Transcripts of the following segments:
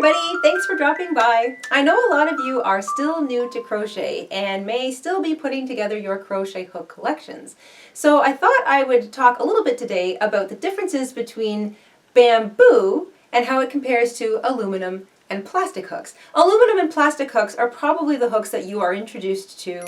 everybody, thanks for dropping by. I know a lot of you are still new to crochet and may still be putting together your crochet hook collections. So I thought I would talk a little bit today about the differences between bamboo and how it compares to aluminum and plastic hooks. Aluminum and plastic hooks are probably the hooks that you are introduced to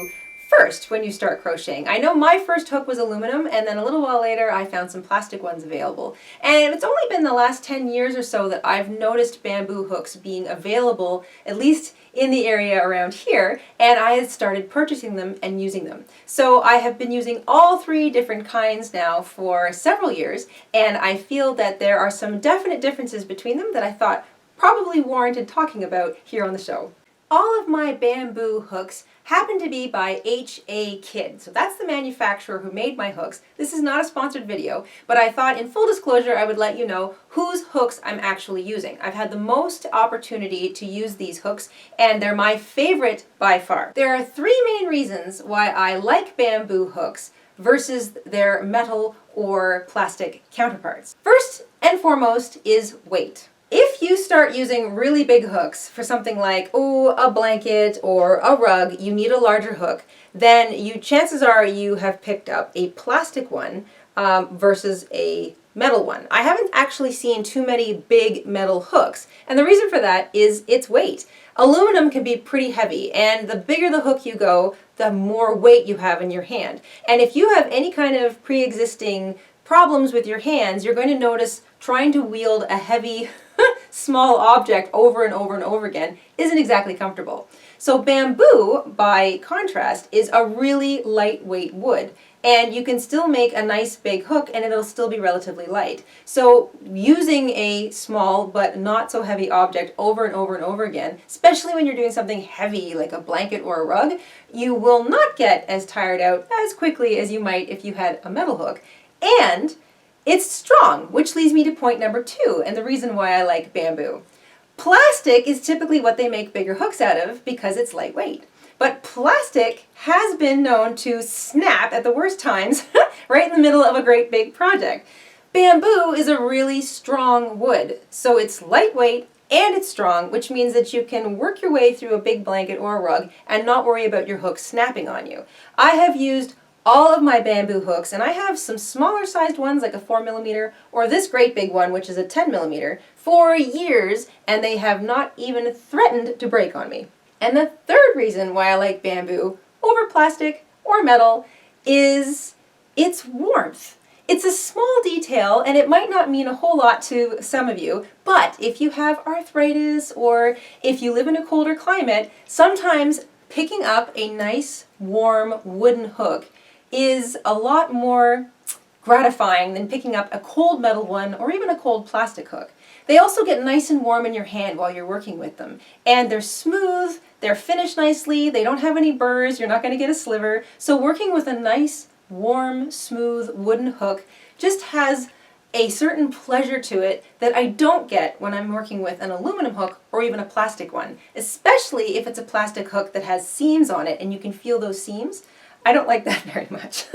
first when you start crocheting. I know my first hook was aluminum, and then a little while later I found some plastic ones available. And it's only been the last 10 years or so that I've noticed bamboo hooks being available, at least in the area around here, and I had started purchasing them and using them. So I have been using all three different kinds now for several years, and I feel that there are some definite differences between them that I thought probably warranted talking about here on the show. All of my bamboo hooks happen to be by H.A. Kidd. So that's the manufacturer who made my hooks. This is not a sponsored video, but I thought in full disclosure I would let you know whose hooks I'm actually using. I've had the most opportunity to use these hooks, and they're my favorite by far. There are three main reasons why I like bamboo hooks versus their metal or plastic counterparts. First and foremost is weight. If you start using really big hooks for something like, a blanket or a rug, you need a larger hook, then chances are you have picked up a plastic one versus a metal one. I haven't actually seen too many big metal hooks, and the reason for that is its weight. Aluminum can be pretty heavy, and the bigger the hook you go, the more weight you have in your hand. And if you have any kind of pre-existing problems with your hands, you're going to notice trying to wield a heavy small object over and over and over again isn't exactly comfortable. So bamboo, by contrast, is a really lightweight wood, and you can still make a nice big hook and it'll still be relatively light. So using a small but not so heavy object over and over and over again, especially when you're doing something heavy like a blanket or a rug, you will not get as tired out as quickly as you might if you had a metal hook. And it's strong, which leads me to point number 2, and the reason why I like bamboo. Plastic is typically what they make bigger hooks out of because it's lightweight. But plastic has been known to snap at the worst times right in the middle of a great big project. Bamboo is a really strong wood, so it's lightweight and it's strong, which means that you can work your way through a big blanket or a rug and not worry about your hook snapping on you. I have used all of my bamboo hooks, and I have some smaller sized ones like a 4mm or this great big one which is a 10mm for years, and they have not even threatened to break on me. And the third reason why I like bamboo over plastic or metal is its warmth. It's a small detail and it might not mean a whole lot to some of you, but if you have arthritis or if you live in a colder climate, sometimes picking up a nice warm wooden hook is a lot more gratifying than picking up a cold metal one or even a cold plastic hook. They also get nice and warm in your hand while you're working with them. And they're smooth, they're finished nicely, they don't have any burrs, you're not going to get a sliver. So working with a nice, warm, smooth wooden hook just has a certain pleasure to it that I don't get when I'm working with an aluminum hook or even a plastic one, especially if it's a plastic hook that has seams on it and you can feel those seams. I don't like that very much.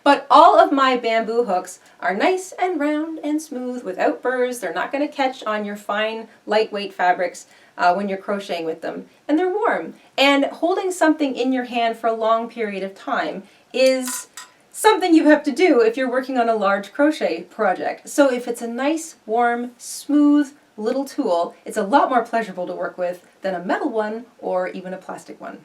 But all of my bamboo hooks are nice and round and smooth without burrs. They're not going to catch on your fine, lightweight fabrics when you're crocheting with them. And they're warm. And holding something in your hand for a long period of time is something you have to do if you're working on a large crochet project. So if it's a nice, warm, smooth little tool, it's a lot more pleasurable to work with than a metal one or even a plastic one.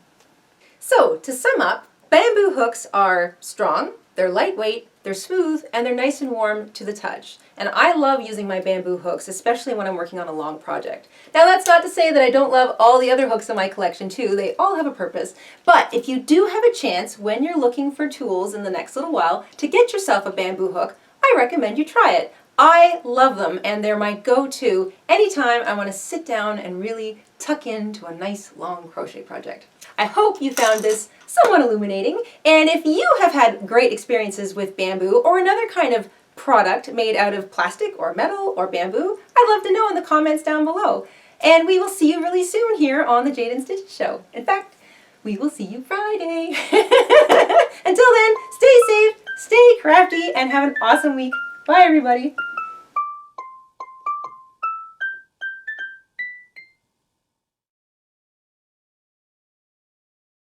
So to sum up, bamboo hooks are strong, they're lightweight, they're smooth, and they're nice and warm to the touch. And I love using my bamboo hooks, especially when I'm working on a long project. Now that's not to say that I don't love all the other hooks in my collection too, they all have a purpose. But if you do have a chance when you're looking for tools in the next little while to get yourself a bamboo hook, I recommend you try it. I love them, and they're my go-to anytime I want to sit down and really tuck into a nice long crochet project. I hope you found this somewhat illuminating, and if you have had great experiences with bamboo or another kind of product made out of plastic or metal or bamboo, I'd love to know in the comments down below. And we will see you really soon here on the Jayda InStitches show. In fact, we will see you Friday. Until then, stay safe, stay crafty, and have an awesome week. Bye, everybody.